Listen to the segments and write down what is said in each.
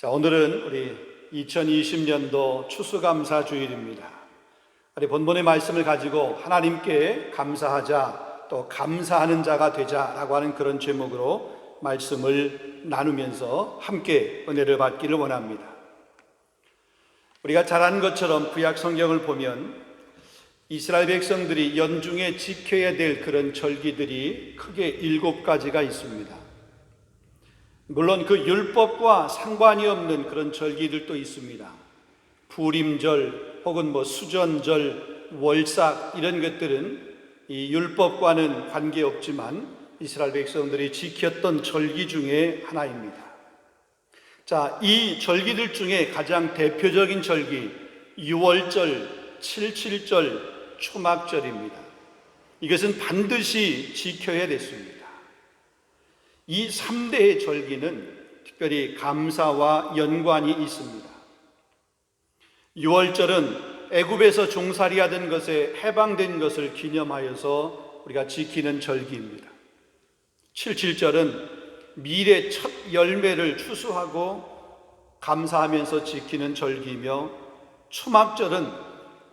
자, 오늘은 우리 2020년도 추수감사 주일입니다. 우리 본문의 말씀을 가지고 하나님께 감사하자, 또 감사하는 자가 되자라고 하는 그런 제목으로 말씀을 나누면서 함께 은혜를 받기를 원합니다. 우리가 잘 아는 것처럼 구약 성경을 보면 이스라엘 백성들이 연중에 지켜야 될 그런 절기들이 크게 7가지가 있습니다. 물론 그 율법과 상관이 없는 그런 절기들도 있습니다. 부림절 혹은 수전절, 월삭 이런 것들은 이 율법과는 관계없지만 이스라엘 백성들이 지켰던 절기 중에 하나입니다. 자, 이 절기들 중에 가장 대표적인 절기 6월절, 7.7절, 초막절입니다. 이것은 반드시 지켜야 됐습니다. 이 3대의 절기는 특별히 감사와 연관이 있습니다. 6월절은 애굽에서 종살이하던 것에 해방된 것을 기념하여서 우리가 지키는 절기입니다. 7.7절은 밀의 첫 열매를 추수하고 감사하면서 지키는 절기이며, 초막절은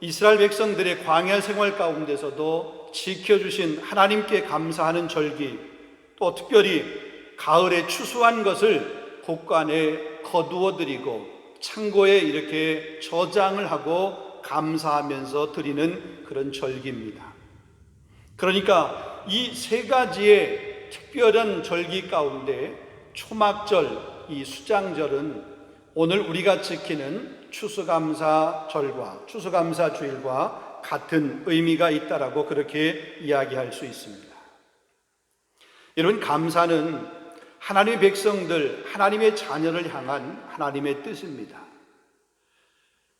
이스라엘 백성들의 광야 생활 가운데서도 지켜주신 하나님께 감사하는 절기, 또 특별히 가을에 추수한 것을 곳간에 거두어 드리고 창고에 이렇게 저장을 하고 감사하면서 드리는 그런 절기입니다. 그러니까 이 3가지의 특별한 절기 가운데 초막절, 이 수장절은 오늘 우리가 지키는 추수감사절과 추수감사주일과 같은 의미가 있다라고 그렇게 이야기할 수 있습니다. 여러분, 감사는 하나님의 백성들, 하나님의 자녀를 향한 하나님의 뜻입니다.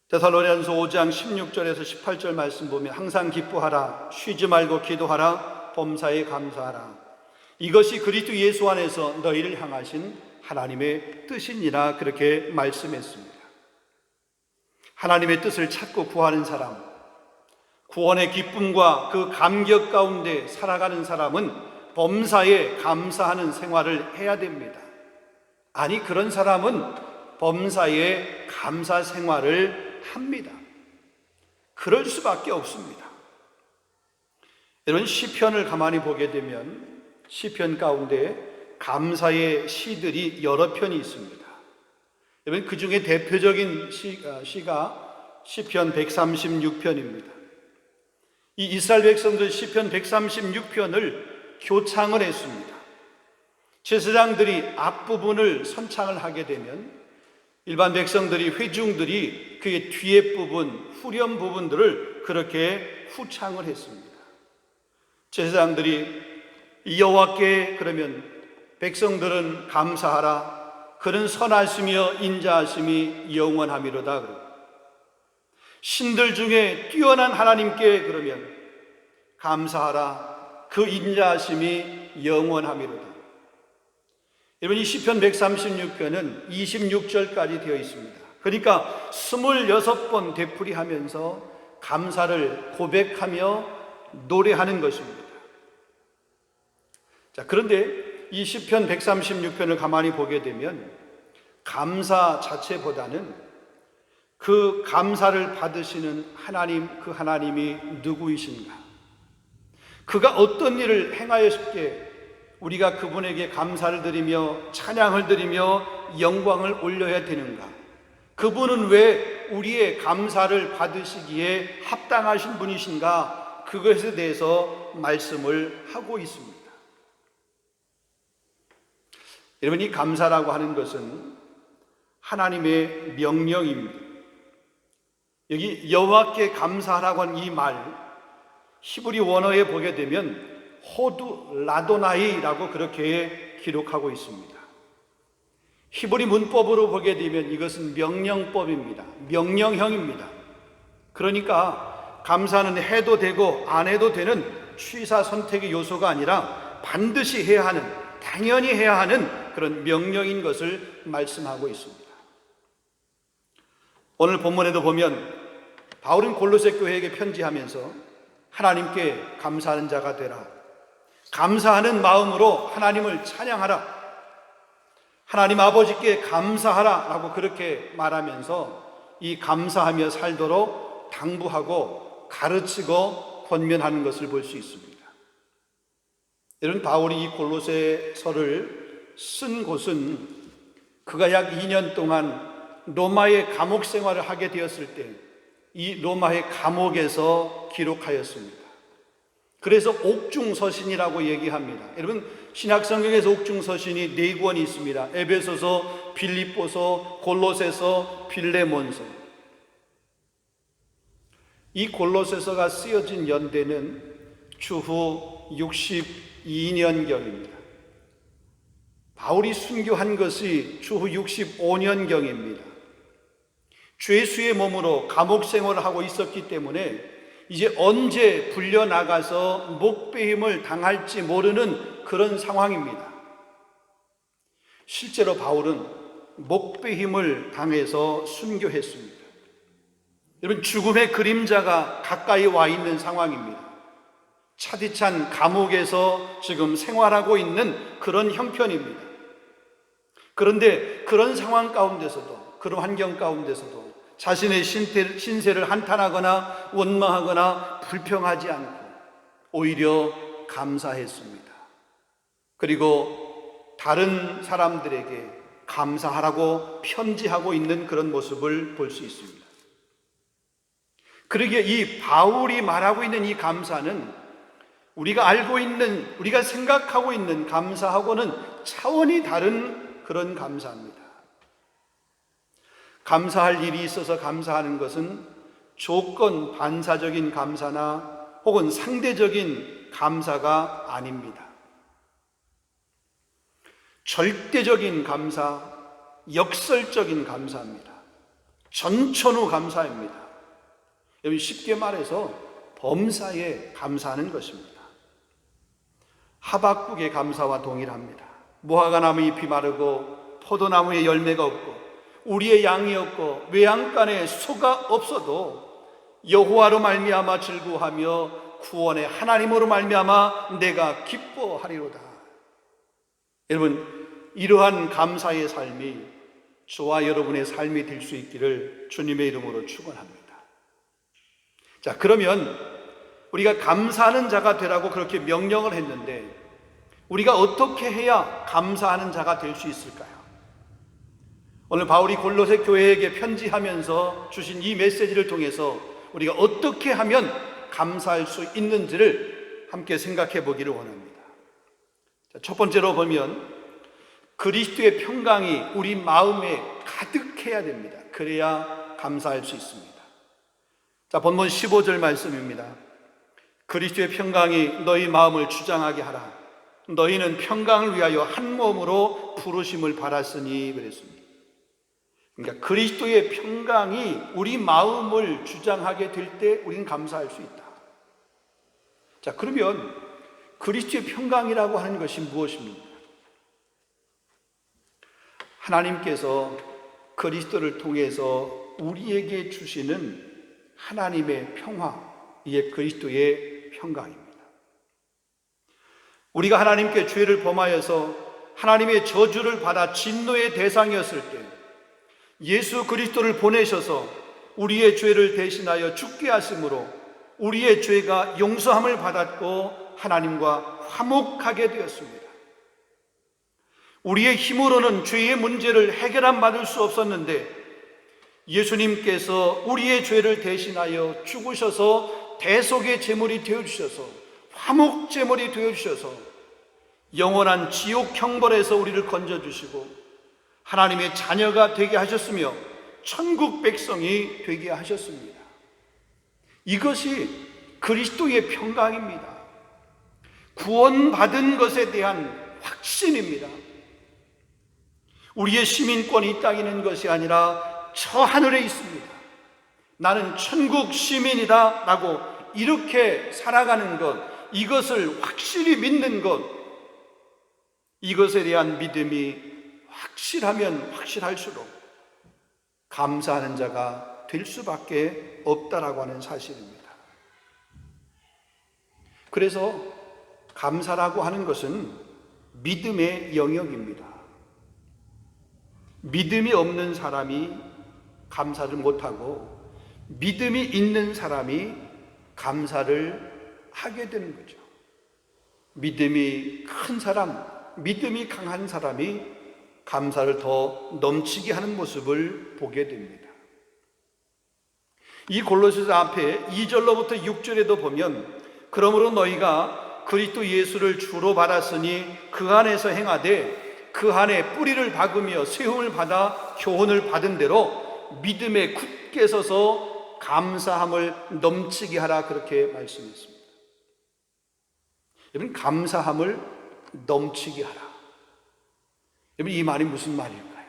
데살로니가서 5장 16절에서 18절 말씀 보면 항상 기뻐하라, 쉬지 말고 기도하라, 범사에 감사하라. 이것이 그리스도 예수 안에서 너희를 향하신 하나님의 뜻이니라, 그렇게 말씀했습니다. 하나님의 뜻을 찾고 구하는 사람, 구원의 기쁨과 그 감격 가운데 살아가는 사람은 범사에 감사하는 생활을 해야 됩니다. 아니, 그런 사람은 범사에 감사 생활을 합니다. 그럴 수밖에 없습니다. 여러분, 시편을 가만히 보게 되면 시편 가운데 감사의 시들이 여러 편이 있습니다. 여러분, 그 중에 대표적인 시가 시편 136편입니다. 이 이스라엘 백성들 시편 136편을 교창을 했습니다. 제사장들이 앞부분을 선창을 하게 되면 일반 백성들이, 회중들이 그의 뒤에 부분, 후렴 부분들을 그렇게 후창을 했습니다. 제사장들이 여호와께 그러면 백성들은 감사하라, 그는 선하시며 인자하심이 영원하미로다 그러고, 신들 중에 뛰어난 하나님께 그러면 감사하라, 그 인자하심이 영원하미로다. 여러분, 이 시편 136편은 26절까지 되어 있습니다. 그러니까 26번 되풀이하면서 감사를 고백하며 노래하는 것입니다. 자, 그런데 이 시편 136편을 가만히 보게 되면 감사 자체보다는 그 감사를 받으시는 하나님, 그 하나님이 누구이신가, 그가 어떤 일을 행하였기에 우리가 그분에게 감사를 드리며 찬양을 드리며 영광을 올려야 되는가, 그분은 왜 우리의 감사를 받으시기에 합당하신 분이신가, 그것에 대해서 말씀을 하고 있습니다. 여러분, 이 감사라고 하는 것은 하나님의 명령입니다. 여기 여호와께 감사하라고 하는 이 말, 히브리 원어에 보게 되면 호두 라도나이라고 그렇게 기록하고 있습니다. 히브리 문법으로 보게 되면 이것은 명령법입니다. 명령형입니다. 그러니까 감사는 해도 되고 안 해도 되는 취사 선택의 요소가 아니라 반드시 해야 하는, 당연히 해야 하는 그런 명령인 것을 말씀하고 있습니다. 오늘 본문에도 보면 바울은 골로새 교회에게 편지하면서 하나님께 감사하는 자가 되라, 감사하는 마음으로 하나님을 찬양하라, 하나님 아버지께 감사하라라고 그렇게 말하면서 이 감사하며 살도록 당부하고 가르치고 권면하는 것을 볼 수 있습니다. 여러분, 바울이 이 골로새서를 쓴 곳은 그가 약 2년 동안 로마의 감옥 생활을 하게 되었을 때 이 로마의 감옥에서 기록하였습니다. 그래서 옥중서신이라고 얘기합니다. 여러분, 신약성경에서 옥중서신이 4권이 있습니다. 에베소서, 빌립보서, 골로새서, 빌레몬서. 이 골로새서가 쓰여진 연대는 주후 62년경입니다. 바울이 순교한 것이 주후 65년경입니다. 죄수의 몸으로 감옥 생활을 하고 있었기 때문에 이제 언제 불려나가서 목배임을 당할지 모르는 그런 상황입니다. 실제로 바울은 목배임을 당해서 순교했습니다. 여러분, 죽음의 그림자가 가까이 와 있는 상황입니다. 차디찬 감옥에서 지금 생활하고 있는 그런 형편입니다. 그런데 그런 상황 가운데서도, 그런 환경 가운데서도 자신의 신세를 한탄하거나 원망하거나 불평하지 않고 오히려 감사했습니다. 그리고 다른 사람들에게 감사하라고 편지하고 있는 그런 모습을 볼 수 있습니다. 그러기에 이 바울이 말하고 있는 이 감사는 우리가 알고 있는, 우리가 생각하고 있는 감사하고는 차원이 다른 그런 감사입니다. 감사할 일이 있어서 감사하는 것은 조건 반사적인 감사나 혹은 상대적인 감사가 아닙니다. 절대적인 감사, 역설적인 감사입니다. 전천후 감사입니다. 여러분, 쉽게 말해서 범사에 감사하는 것입니다. 하박국의 감사와 동일합니다. 무화과 나무 잎이 마르고 포도나무에 열매가 없고 우리의 양이 없고 외양간에 소가 없어도 여호와로 말미암아 즐거워하며 구원의 하나님으로 말미암아 내가 기뻐하리로다. 여러분, 이러한 감사의 삶이 저와 여러분의 삶이 될 수 있기를 주님의 이름으로 축원합니다. 자, 그러면 우리가 감사하는 자가 되라고 그렇게 명령을 했는데 우리가 어떻게 해야 감사하는 자가 될 수 있을까요? 오늘 바울이 골로새 교회에게 편지하면서 주신 이 메시지를 통해서 우리가 어떻게 하면 감사할 수 있는지를 함께 생각해 보기를 원합니다. 자, 첫 번째로 보면 그리스도의 평강이 우리 마음에 가득해야 됩니다. 그래야 감사할 수 있습니다. 자, 본문 15절 말씀입니다. 그리스도의 평강이 너희 마음을 주장하게 하라. 너희는 평강을 위하여 한 몸으로 부르심을 받았으니 그랬습니다. 그러니까 그리스도의 평강이 우리 마음을 주장하게 될 때 우리는 감사할 수 있다. 자, 그러면 그리스도의 평강이라고 하는 것이 무엇입니까? 하나님께서 그리스도를 통해서 우리에게 주시는 하나님의 평화, 이게 그리스도의 평강입니다. 우리가 하나님께 죄를 범하여서 하나님의 저주를 받아 진노의 대상이었을 때 예수 그리스도를 보내셔서 우리의 죄를 대신하여 죽게 하심으로 우리의 죄가 용서함을 받았고 하나님과 화목하게 되었습니다. 우리의 힘으로는 죄의 문제를 해결함 받을 수 없었는데 예수님께서 우리의 죄를 대신하여 죽으셔서 대속의 제물이 되어주셔서 화목 제물이 되어주셔서 영원한 지옥 형벌에서 우리를 건져주시고 하나님의 자녀가 되게 하셨으며 천국 백성이 되게 하셨습니다. 이것이 그리스도의 평강입니다. 구원받은 것에 대한 확신입니다. 우리의 시민권이 이 땅에 있는 것이 아니라 저 하늘에 있습니다. 나는 천국 시민이다 라고 이렇게 살아가는 것, 이것을 확실히 믿는 것, 이것에 대한 믿음이 확실하면 확실할수록 감사하는 자가 될 수밖에 없다라고 하는 사실입니다. 그래서 감사라고 하는 것은 믿음의 영역입니다. 믿음이 없는 사람이 감사를 못하고 믿음이 있는 사람이 감사를 하게 되는 거죠. 믿음이 큰 사람, 믿음이 강한 사람이 감사를 더 넘치게 하는 모습을 보게 됩니다. 이 골로새서 앞에 2절로부터 6절에도 보면 그러므로 너희가 그리스도 예수를 주로 받았으니 그 안에서 행하되 그 안에 뿌리를 박으며 세움을 받아 교훈을 받은 대로 믿음에 굳게 서서 감사함을 넘치게 하라, 그렇게 말씀했습니다. 여러분, 감사함을 넘치게 하라. 여러분, 이 말이 무슨 말일까요?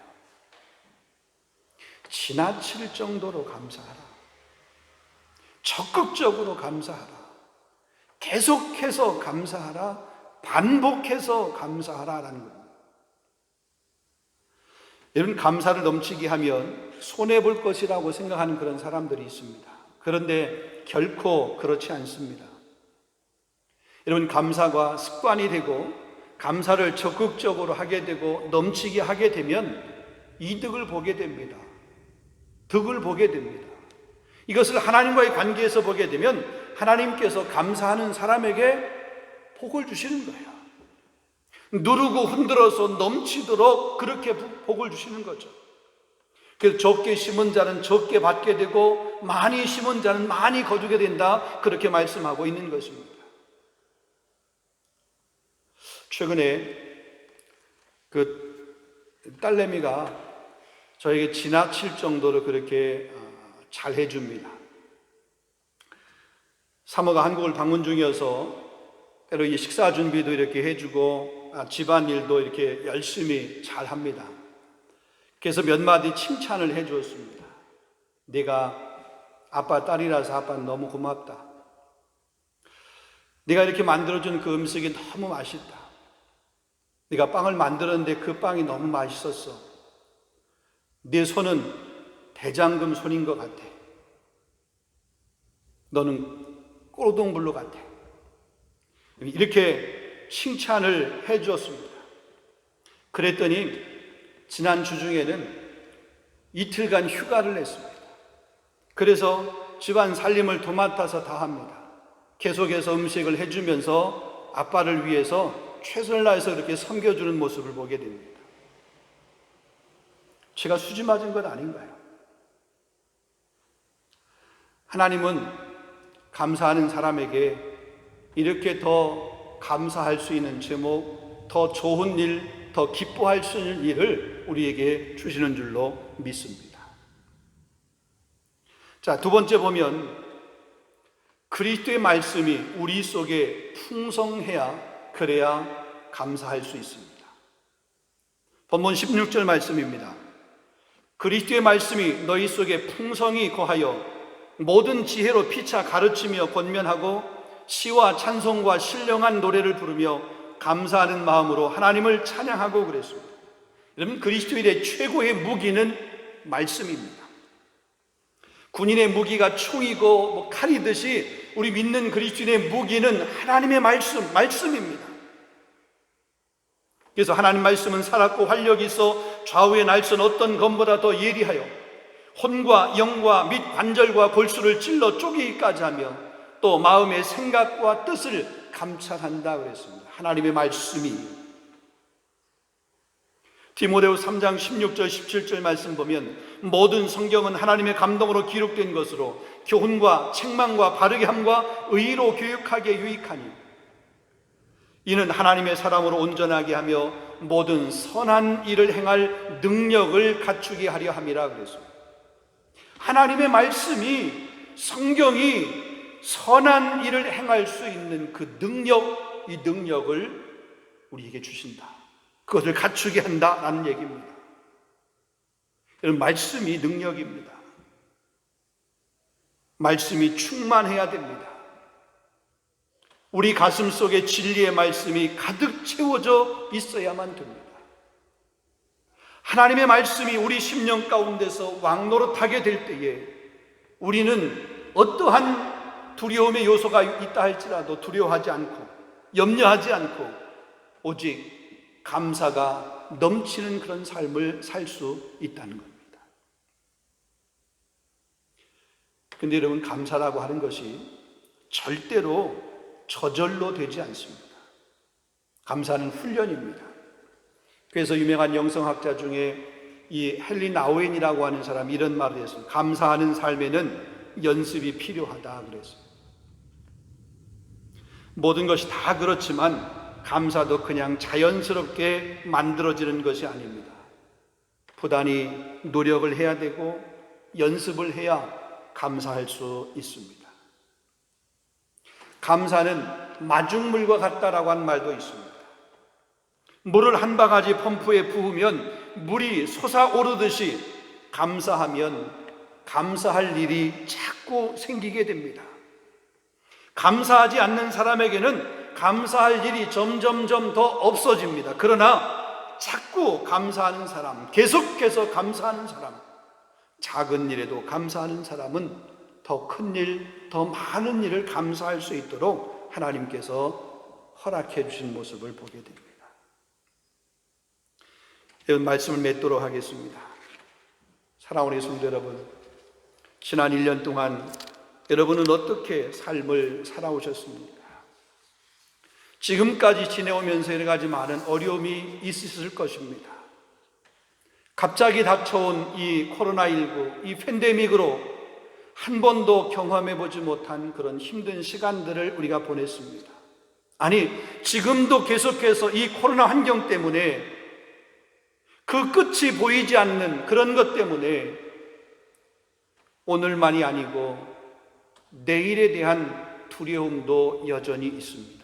지나칠 정도로 감사하라. 적극적으로 감사하라. 계속해서 감사하라. 반복해서 감사하라라는 겁니다. 여러분, 감사를 넘치게 하면 손해볼 것이라고 생각하는 그런 사람들이 있습니다. 그런데 결코 그렇지 않습니다. 여러분, 감사가 습관이 되고 감사를 적극적으로 하게 되고 넘치게 하게 되면 이득을 보게 됩니다. 득을 보게 됩니다. 이것을 하나님과의 관계에서 보게 되면 하나님께서 감사하는 사람에게 복을 주시는 거예요. 누르고 흔들어서 넘치도록 그렇게 복을 주시는 거죠. 그래서 적게 심은 자는 적게 받게 되고 많이 심은 자는 많이 거두게 된다, 그렇게 말씀하고 있는 것입니다. 최근에 그 딸내미가 저에게 지나칠 정도로 그렇게 잘 해줍니다. 사모가 한국을 방문 중이어서 때로 이 식사 준비도 이렇게 해주고 집안일도 이렇게 열심히 잘 합니다. 그래서 몇 마디 칭찬을 해주었습니다. 네가 아빠 딸이라서 아빠는 너무 고맙다. 네가 이렇게 만들어준 그 음식이 너무 맛있다. 네가 빵을 만들었는데 그 빵이 너무 맛있었어. 네 손은 대장금 손인 것 같아. 너는 꼬동불로 같아. 이렇게 칭찬을 해주었습니다. 그랬더니 지난 주중에는 이틀간 휴가를 냈습니다. 그래서 집안 살림을 도맡아서 다 합니다. 계속해서 음식을 해주면서 아빠를 위해서 최선을 다해서 그렇게 섬겨주는 모습을 보게 됩니다. 제가 수지 맞은 것 아닌가요? 하나님은 감사하는 사람에게 이렇게 더 감사할 수 있는 제목, 더 좋은 일, 더 기뻐할 수 있는 일을 우리에게 주시는 줄로 믿습니다. 자, 두 번째 보면 그리스도의 말씀이 우리 속에 풍성해야, 그래야 감사할 수 있습니다. 본문 16절 말씀입니다. 그리스도의 말씀이 너희 속에 풍성히 거하여 모든 지혜로 피차 가르치며 권면하고 시와 찬송과 신령한 노래를 부르며 감사하는 마음으로 하나님을 찬양하고 그랬습니다. 여러분, 그리스도인의 최고의 무기는 말씀입니다. 군인의 무기가 총이고 칼이듯이 우리 믿는 그리스도인의 무기는 하나님의 말씀입니다. 그래서 하나님 말씀은 살았고 활력이 있어 좌우의 날선 어떤 검보다 더 예리하여 혼과 영과 및 관절과 골수를 찔러 쪼개기까지 하며 또 마음의 생각과 뜻을 감찰한다 그랬습니다. 하나님의 말씀이. 디모데후 3장 16절 17절 말씀 보면 모든 성경은 하나님의 감동으로 기록된 것으로 교훈과 책망과 바르게 함과 의로 교육하기에 유익하니 이는 하나님의 사람으로 온전하게 하며 모든 선한 일을 행할 능력을 갖추게 하려 함이라 그랬습니다. 하나님의 말씀이, 성경이 선한 일을 행할 수 있는 그 능력, 이 능력을 우리에게 주신다. 그것을 갖추게 한다라는 얘기입니다. 여러분, 말씀이 능력입니다. 말씀이 충만해야 됩니다. 우리 가슴 속에 진리의 말씀이 가득 채워져 있어야만 됩니다. 하나님의 말씀이 우리 심령 가운데서 왕노릇하게 될 때에 우리는 어떠한 두려움의 요소가 있다 할지라도 두려워하지 않고 염려하지 않고 오직 감사가 넘치는 그런 삶을 살 수 있다는 겁니다. 근데 여러분, 감사라고 하는 것이 절대로 저절로 되지 않습니다. 감사는 훈련입니다. 그래서 유명한 영성학자 중에 이 헨리 나우엔이라고 하는 사람이 이런 말을 했습니다. 감사하는 삶에는 연습이 필요하다 그랬어요. 모든 것이 다 그렇지만 감사도 그냥 자연스럽게 만들어지는 것이 아닙니다. 부단히 노력을 해야 되고 연습을 해야 감사할 수 있습니다. 감사는 마중물과 같다라고 한 말도 있습니다. 물을 한 바가지 펌프에 부으면 물이 솟아오르듯이 감사하면 감사할 일이 자꾸 생기게 됩니다. 감사하지 않는 사람에게는 감사할 일이 점점점 더 없어집니다. 그러나 자꾸 감사하는 사람, 계속해서 감사하는 사람, 작은 일에도 감사하는 사람은 더 큰 일, 더 많은 일을 감사할 수 있도록 하나님께서 허락해 주신 모습을 보게 됩니다. 이런 말씀을 맺도록 하겠습니다. 사랑하는 성도 여러분, 지난 1년 동안 여러분은 어떻게 삶을 살아오셨습니까? 지금까지 지내오면서 여러 가지 많은 어려움이 있으실 것입니다. 갑자기 닥쳐온 이 코로나19, 이 팬데믹으로 한 번도 경험해 보지 못한 그런 힘든 시간들을 우리가 보냈습니다. 아니, 지금도 계속해서 이 코로나 환경 때문에 그 끝이 보이지 않는 그런 것 때문에 오늘만이 아니고 내일에 대한 두려움도 여전히 있습니다.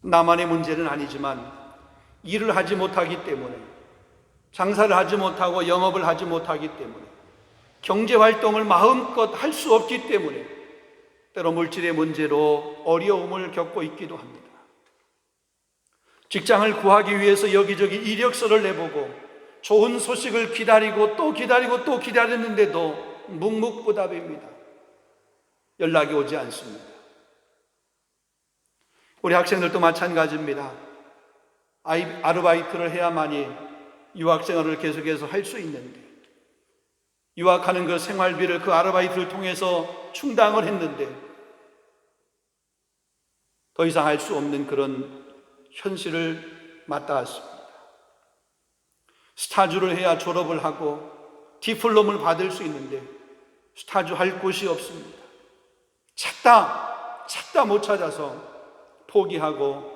나만의 문제는 아니지만 일을 하지 못하기 때문에, 장사를 하지 못하고 영업을 하지 못하기 때문에, 경제활동을 마음껏 할 수 없기 때문에 때로 물질의 문제로 어려움을 겪고 있기도 합니다. 직장을 구하기 위해서 여기저기 이력서를 내보고 좋은 소식을 기다리고 또 기다리고 또 기다렸는데도 묵묵부답입니다. 연락이 오지 않습니다. 우리 학생들도 마찬가지입니다. 아르바이트를 해야만이 유학생활을 계속해서 할 수 있는데, 유학하는 그 생활비를 그 아르바이트를 통해서 충당을 했는데 더 이상 할 수 없는 그런 현실을 맞닿았습니다. 스타주를 해야 졸업을 하고 디플롬을 받을 수 있는데 스타주 할 곳이 없습니다. 찾다 못 찾아서 포기하고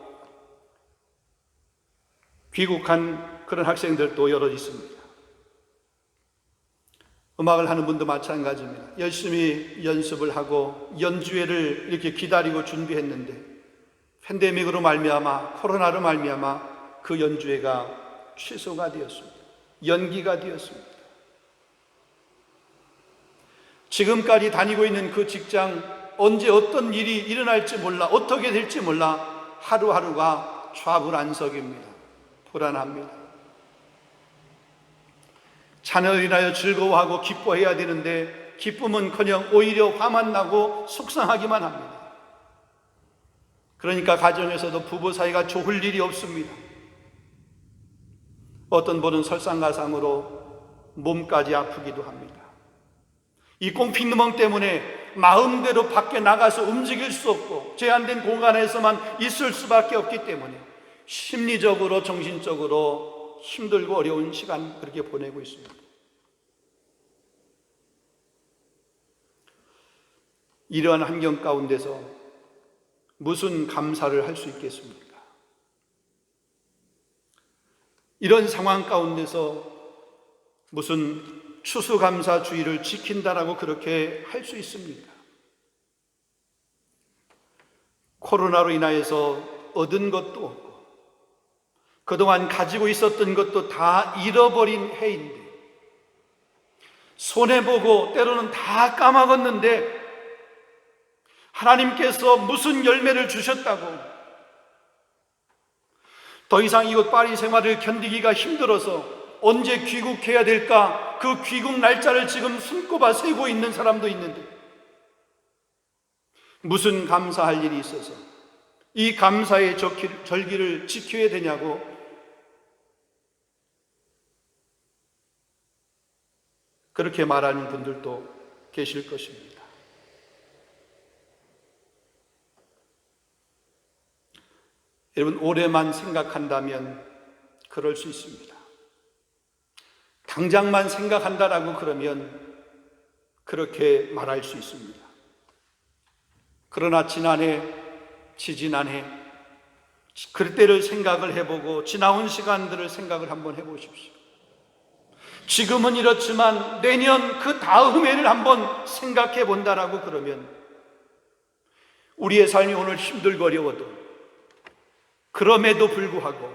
귀국한 그런 학생들도 여럿 있습니다. 음악을 하는 분도 마찬가지입니다. 열심히 연습을 하고 연주회를 이렇게 기다리고 준비했는데 팬데믹으로 말미암아, 코로나로 말미암아 그 연주회가 취소가 되었습니다. 연기가 되었습니다. 지금까지 다니고 있는 그 직장, 언제 어떤 일이 일어날지 몰라, 어떻게 될지 몰라 하루하루가 좌불안석입니다. 불안합니다. 자녀를 인하여 즐거워하고 기뻐해야 되는데 기쁨은커녕 오히려 화만 나고 속상하기만 합니다. 그러니까 가정에서도 부부 사이가 좋을 일이 없습니다. 어떤 분은 설상가상으로 몸까지 아프기도 합니다. 이 꽁피누멍 때문에 마음대로 밖에 나가서 움직일 수 없고 제한된 공간에서만 있을 수밖에 없기 때문에 심리적으로 정신적으로 힘들고 어려운 시간 그렇게 보내고 있습니다. 이러한 환경 가운데서 무슨 감사를 할 수 있겠습니까? 이런 상황 가운데서 무슨 추수감사주의를 지킨다라고 그렇게 할 수 있습니까? 코로나로 인하여서 얻은 것도 없고 그동안 가지고 있었던 것도 다 잃어버린 해인데, 손해보고 때로는 다 까먹었는데 하나님께서 무슨 열매를 주셨다고, 더 이상 이곳 파리 생활을 견디기가 힘들어서 언제 귀국해야 될까, 그 귀국 날짜를 지금 손꼽아 세고 있는 사람도 있는데 무슨 감사할 일이 있어서 이 감사의 절기를 지켜야 되냐고 그렇게 말하는 분들도 계실 것입니다. 여러분, 올해만 생각한다면 그럴 수 있습니다. 당장만 생각한다라고 그러면 그렇게 말할 수 있습니다. 그러나 지난해, 지지난해 그때를 생각을 해보고 지나온 시간들을 생각을 한번 해보십시오. 지금은 이렇지만 내년 그 다음 해를 한번 생각해 본다라고 그러면 우리의 삶이 오늘 힘들고 어려워도 그럼에도 불구하고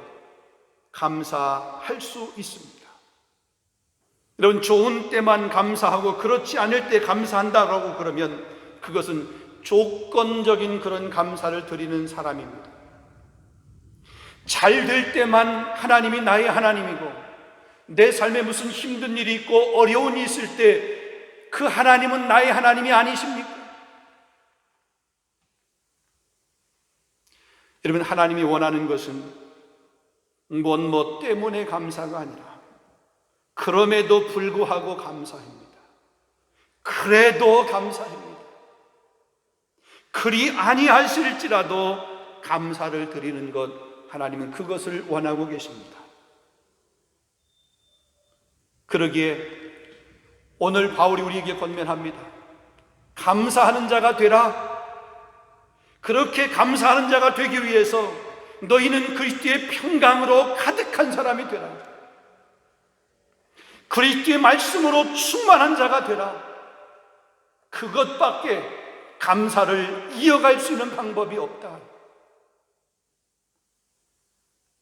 감사할 수 있습니다. 여러분, 좋은 때만 감사하고 그렇지 않을 때 감사한다라고 그러면 그것은 조건적인 그런 감사를 드리는 사람입니다. 잘 될 때만 하나님이 나의 하나님이고 내 삶에 무슨 힘든 일이 있고 어려운 일이 있을 때 그 하나님은 나의 하나님이 아니십니까? 여러분, 하나님이 원하는 것은 뭐 때문에 감사가 아니라 그럼에도 불구하고 감사합니다. 그래도 감사합니다. 그리 아니하실지라도 감사를 드리는 것, 하나님은 그것을 원하고 계십니다. 그러기에 오늘 바울이 우리에게 권면합니다. 감사하는 자가 되라. 그렇게 감사하는 자가 되기 위해서 너희는 그리스도의 평강으로 가득한 사람이 되라. 그리스도의 말씀으로 충만한 자가 되라. 그것밖에 감사를 이어갈 수 있는 방법이 없다.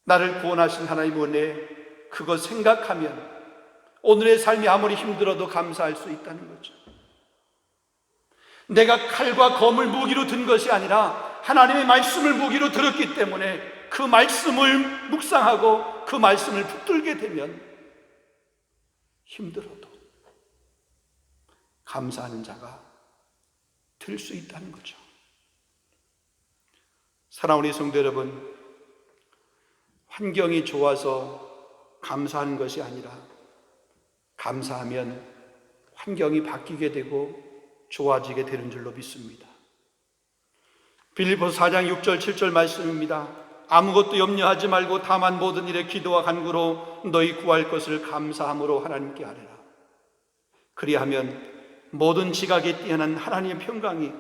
나를 구원하신 하나님의 은혜, 그것 생각하면 오늘의 삶이 아무리 힘들어도 감사할 수 있다는 거죠. 내가 칼과 검을 무기로 든 것이 아니라 하나님의 말씀을 무기로 들었기 때문에 그 말씀을 묵상하고 그 말씀을 붙들게 되면 힘들어도 감사하는 자가 될 수 있다는 거죠. 사랑하는 성도 여러분, 환경이 좋아서 감사하는 것이 아니라 감사하면 환경이 바뀌게 되고 좋아지게 되는 줄로 믿습니다. 빌립보서 4장 6절 7절 말씀입니다. 아무것도 염려하지 말고 다만 모든 일에 기도와 간구로 너희 구할 것을 감사함으로 하나님께 아뢰라. 그리하면 모든 지각에 뛰어난 하나님의 평강이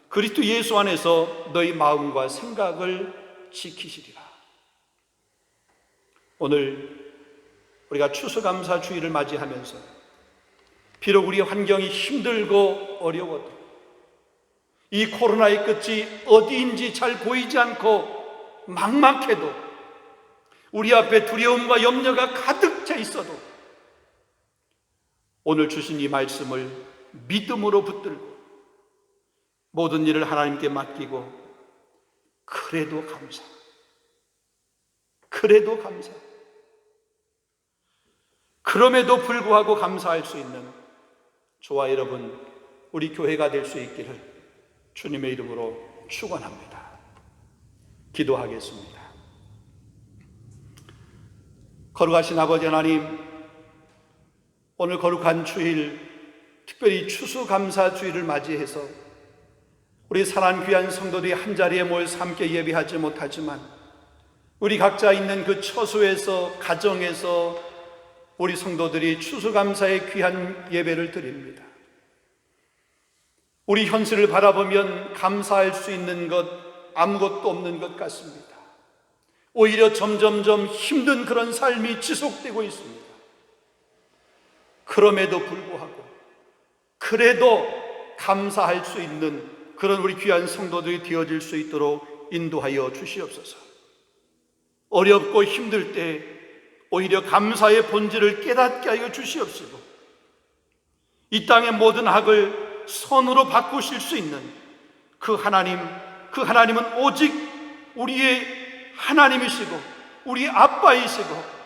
그리스도 예수 안에서 너희 마음과 생각을 지키시리라. 오늘 우리가 추수감사주의를 맞이하면서 비록 우리의 환경이 힘들고 어려워도 이 코로나의 끝이 어디인지 잘 보이지 않고 막막해도 우리 앞에 두려움과 염려가 가득 차 있어도 오늘 주신 이 말씀을 믿음으로 붙들고 모든 일을 하나님께 맡기고 그래도 감사, 그래도 감사, 그럼에도 불구하고 감사할 수 있는 저와 여러분, 우리 교회가 될 수 있기를 주님의 이름으로 축원합니다. 기도하겠습니다. 거룩하신 아버지 하나님, 오늘 거룩한 주일, 특별히 추수감사주일을 맞이해서 우리 사랑하는 귀한 성도들이 한자리에 모여서 함께 예배하지 못하지만 우리 각자 있는 그 처소에서, 가정에서 우리 성도들이 추수감사의 귀한 예배를 드립니다. 우리 현실을 바라보면 감사할 수 있는 것 아무것도 없는 것 같습니다. 오히려 점점점 힘든 그런 삶이 지속되고 있습니다. 그럼에도 불구하고 그래도 감사할 수 있는 그런 우리 귀한 성도들이 되어질 수 있도록 인도하여 주시옵소서. 어렵고 힘들 때 오히려 감사의 본질을 깨닫게 하여 주시옵시고 이 땅의 모든 악을 선으로 바꾸실 수 있는 그 하나님은 오직 우리의 하나님이시고 우리 아빠이시고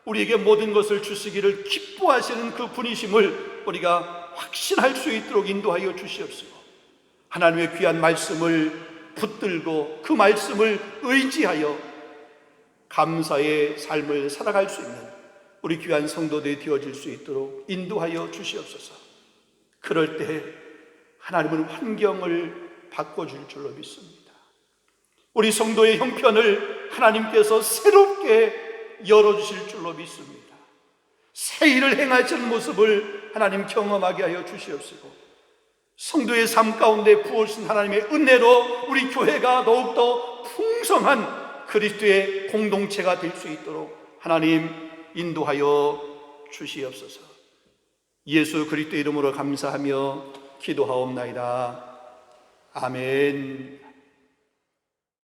우리에게 모든 것을 주시기를 기뻐하시는 그 분이심을 우리가 확신할 수 있도록 인도하여 주시옵시고 하나님의 귀한 말씀을 붙들고 그 말씀을 의지하여 감사의 삶을 살아갈 수 있는 우리 귀한 성도들이 되어질 수 있도록 인도하여 주시옵소서. 그럴 때 하나님은 환경을 바꿔줄 줄로 믿습니다. 우리 성도의 형편을 하나님께서 새롭게 열어주실 줄로 믿습니다. 새 일을 행하시는 모습을 하나님 경험하게 하여 주시옵시고, 성도의 삶 가운데 부어주신 하나님의 은혜로 우리 교회가 더욱더 풍성한 그리스도의 공동체가 될 수 있도록 하나님 인도하여 주시옵소서. 예수 그리스도 이름으로 감사하며 기도하옵나이다. 아멘.